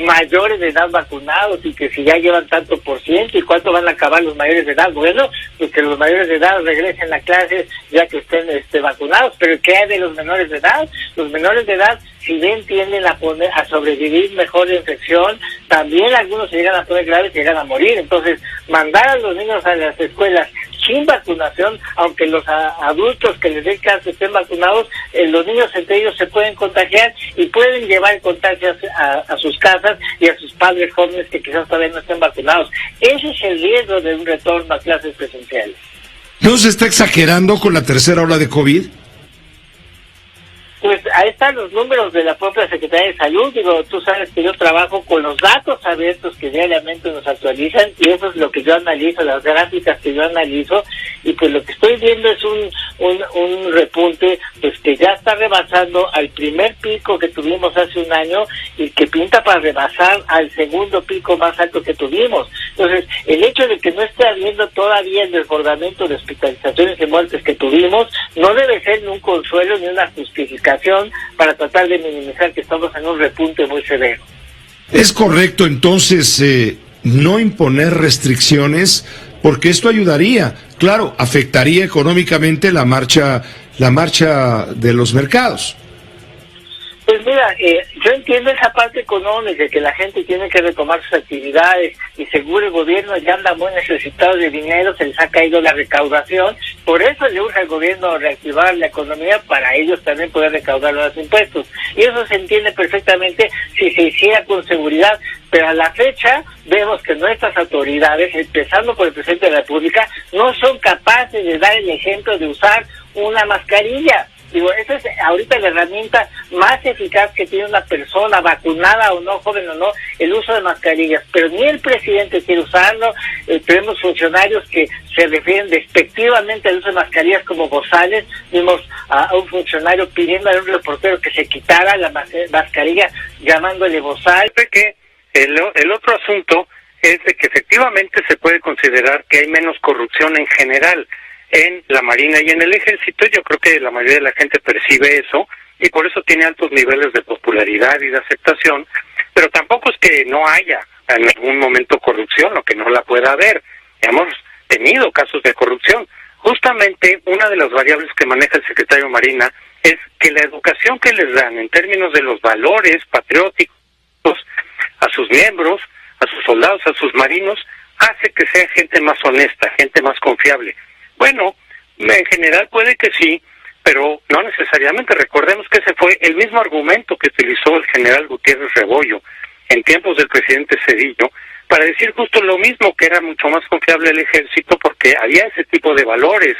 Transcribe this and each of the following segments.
mayores de edad vacunados y que si ya llevan tanto por ciento y cuánto van a acabar los mayores de edad. Bueno, pues que los mayores de edad regresen a clases ya que estén vacunados, pero ¿qué hay de los menores de edad? Los menores de edad, si bien tienden a sobrevivir mejor de infección, también algunos se llegan a poner graves y llegan a morir. Entonces, mandar a los niños a las escuelas sin vacunación, aunque los adultos que les den clase estén vacunados, los niños entre ellos se pueden contagiar y pueden llevar contagios a sus casas y a sus padres jóvenes que quizás todavía no estén vacunados. Ese es el riesgo de un retorno a clases presenciales. ¿No se está exagerando con la tercera ola de COVID? Pues ahí están los números de la propia Secretaría de Salud. Digo, tú sabes que yo trabajo con los datos abiertos que diariamente nos actualizan y eso es lo que yo analizo, las gráficas que yo analizo, y pues lo que estoy viendo es un repunte pues que ya está rebasando al primer pico que tuvimos hace un año y que pinta para rebasar al segundo pico más alto que tuvimos. Entonces, el hecho de que no esté habiendo todavía el desbordamiento de hospitalizaciones y muertes que tuvimos no debe ser ni un consuelo ni una justificación para tratar de minimizar que estamos en un repunte muy severo. ¿Es correcto entonces no imponer restricciones? Porque esto ayudaría, claro, afectaría económicamente la marcha de los mercados. Pues mira, yo entiendo esa parte económica, que la gente tiene que retomar sus actividades y seguro el gobierno ya anda muy necesitado de dinero, se les ha caído la recaudación, por eso le urge al gobierno reactivar la economía para ellos también poder recaudar los impuestos. Y eso se entiende perfectamente si se hiciera con seguridad, pero a la fecha vemos que nuestras autoridades, empezando por el presidente de la República, no son capaces de dar el ejemplo de usar una mascarilla. Digo, esa es ahorita la herramienta más eficaz que tiene una persona, vacunada o no, joven o no, el uso de mascarillas. Pero ni el presidente quiere usarlo. Tenemos funcionarios que se refieren despectivamente al uso de mascarillas como bozales. Vimos a un funcionario pidiendo a un reportero que se quitara la mascarilla, llamándole bozal. Que el otro asunto es de que efectivamente se puede considerar que hay menos corrupción en general en la Marina y en el Ejército. Yo creo que la mayoría de la gente percibe eso y por eso tiene altos niveles de popularidad y de aceptación, pero tampoco es que no haya en algún momento corrupción o que no la pueda haber. Hemos tenido casos de corrupción. Justamente una de las variables que maneja el secretario de Marina es que la educación que les dan en términos de los valores patrióticos a sus miembros, a sus soldados, a sus marinos, hace que sea gente más honesta, gente más confiable. Bueno, en general puede que sí, pero no necesariamente. Recordemos que ese fue el mismo argumento que utilizó el general Gutiérrez Rebollo en tiempos del presidente Zedillo para decir justo lo mismo, que era mucho más confiable el ejército porque había ese tipo de valores.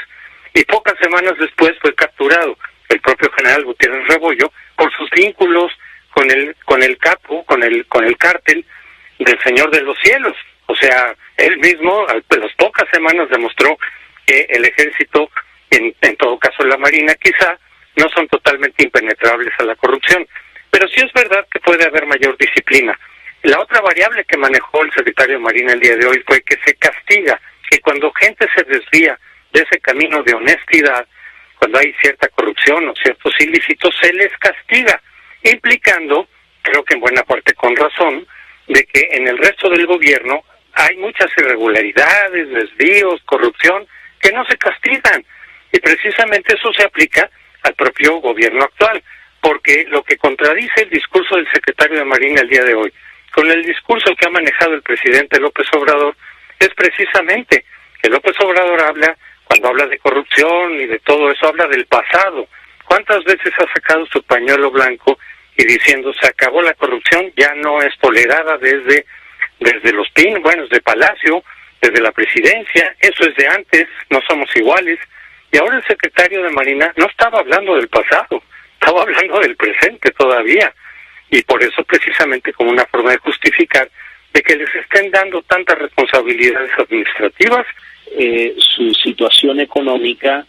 Y pocas semanas después fue capturado el propio general Gutiérrez Rebollo por sus vínculos con el capo, con el cártel del Señor de los Cielos. O sea, él mismo a las pocas semanas demostró que el ejército, en todo caso la Marina quizá, no son totalmente impenetrables a la corrupción. Pero sí es verdad que puede haber mayor disciplina. La otra variable que manejó el secretario de Marina el día de hoy fue que se castiga, que cuando gente se desvía de ese camino de honestidad, cuando hay cierta corrupción o ciertos ilícitos, se les castiga, implicando, creo que en buena parte con razón, de que en el resto del gobierno hay muchas irregularidades, desvíos, corrupción, que no se castigan. Y precisamente eso se aplica al propio gobierno actual, porque lo que contradice el discurso del secretario de Marina el día de hoy con el discurso que ha manejado el presidente López Obrador es precisamente que López Obrador cuando habla de corrupción y de todo eso, habla del pasado. ¿Cuántas veces ha sacado su pañuelo blanco y diciendo se acabó la corrupción, ya no es tolerada desde los desde Palacio, desde la presidencia, eso es de antes, no somos iguales? Y ahora el secretario de Marina no estaba hablando del pasado, estaba hablando del presente todavía. Y por eso precisamente como una forma de justificar de que les estén dando tantas responsabilidades administrativas. Su situación económica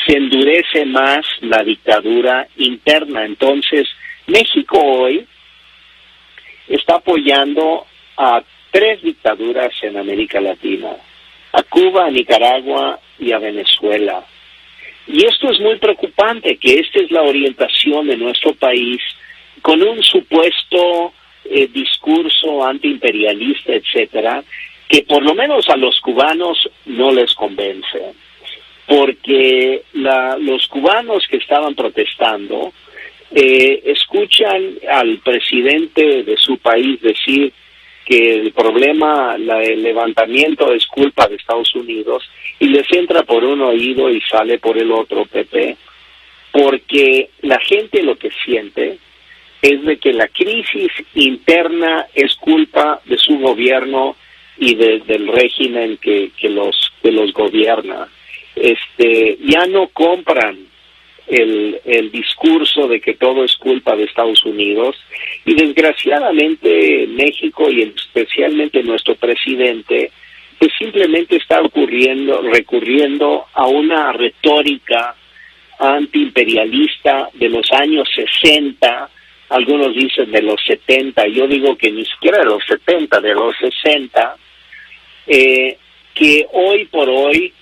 se endurece más la dictadura interna. Entonces, México hoy está apoyando a 3 dictaduras en América Latina, a Cuba, a Nicaragua y a Venezuela. Y esto es muy preocupante, que esta es la orientación de nuestro país, con un supuesto discurso antiimperialista, etcétera, que por lo menos a los cubanos no les convence, porque los cubanos que estaban protestando escuchan al presidente de su país decir que el problema, el levantamiento es culpa de Estados Unidos, y les entra por un oído y sale por el otro, Pepe, porque la gente lo que siente es de que la crisis interna es culpa de su gobierno y del régimen que los gobierna. Ya no compran el discurso de que todo es culpa de Estados Unidos, y desgraciadamente México y especialmente nuestro presidente pues simplemente está recurriendo a una retórica antiimperialista de los años 60, algunos dicen de los 70, yo digo que ni siquiera de los 70, de los 60, que hoy por hoy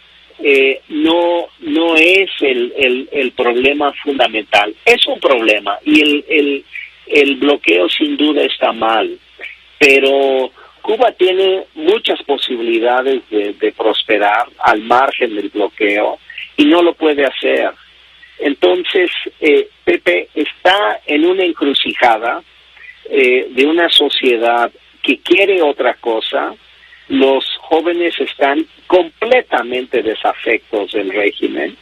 no es el problema fundamental. Es un problema, y el bloqueo sin duda está mal, pero Cuba tiene muchas posibilidades de prosperar al margen del bloqueo, y no lo puede hacer. Entonces, Pepe está en una encrucijada de una sociedad que quiere otra cosa. Los jóvenes están completamente desafectos del régimen,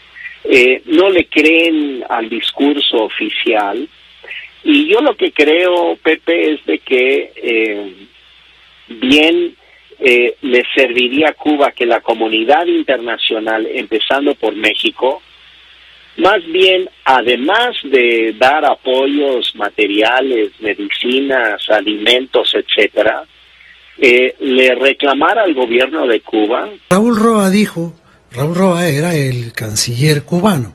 no le creen al discurso oficial, y yo lo que creo, Pepe, es de que bien le serviría a Cuba que la comunidad internacional, empezando por México, más bien, además de dar apoyos materiales, medicinas, alimentos, etcétera, le reclamara al gobierno de Cuba. Raúl Roa era el canciller cubano,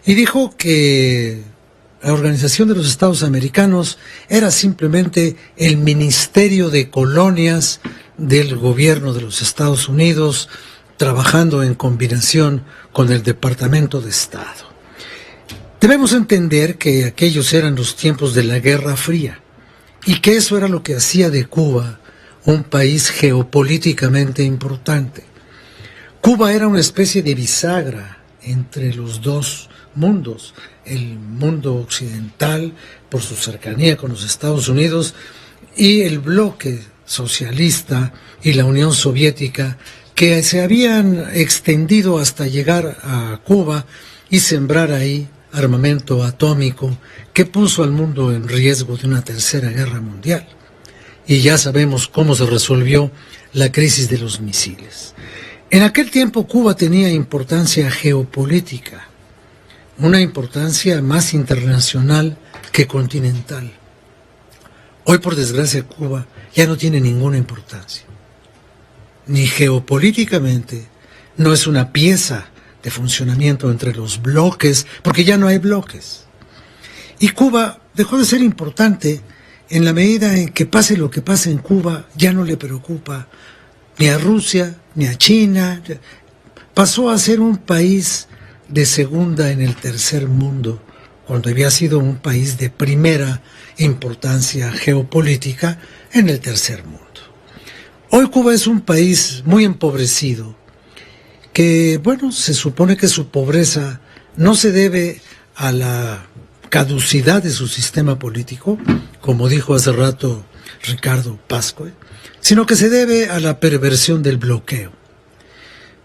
y dijo que la Organización de los Estados Americanos era simplemente el Ministerio de Colonias del gobierno de los Estados Unidos, trabajando en combinación con el Departamento de Estado. Debemos entender que aquellos eran los tiempos de la Guerra Fría, y que eso era lo que hacía de Cuba un país geopolíticamente importante. Cuba era una especie de bisagra entre los dos mundos, el mundo occidental por su cercanía con los Estados Unidos, y el bloque socialista y la Unión Soviética, que se habían extendido hasta llegar a Cuba y sembrar ahí armamento atómico que puso al mundo en riesgo de una tercera guerra mundial. Y ya sabemos cómo se resolvió la crisis de los misiles. En aquel tiempo Cuba tenía importancia geopolítica, una importancia más internacional que continental. Hoy, por desgracia, Cuba ya no tiene ninguna importancia. Ni geopolíticamente, no es una pieza de funcionamiento entre los bloques, porque ya no hay bloques. Y Cuba dejó de ser importante en la medida en que pase lo que pase en Cuba, ya no le preocupa ni a Rusia, ni a China. Pasó a ser un país de segunda en el tercer mundo, cuando había sido un país de primera importancia geopolítica en el tercer mundo. Hoy Cuba es un país muy empobrecido, que, bueno, se supone que su pobreza no se debe a la caducidad de su sistema político, como dijo hace rato Ricardo Pascue, sino que se debe a la perversión del bloqueo.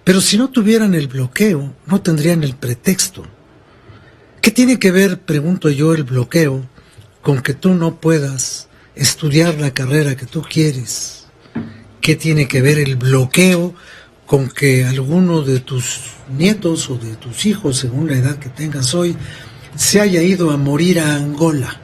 Pero si no tuvieran el bloqueo, no tendrían el pretexto. ¿Qué tiene que ver, pregunto yo, el bloqueo con que tú no puedas estudiar la carrera que tú quieres? ¿Qué tiene que ver el bloqueo con que alguno de tus nietos o de tus hijos, según la edad que tengas hoy, se haya ido a morir a Angola?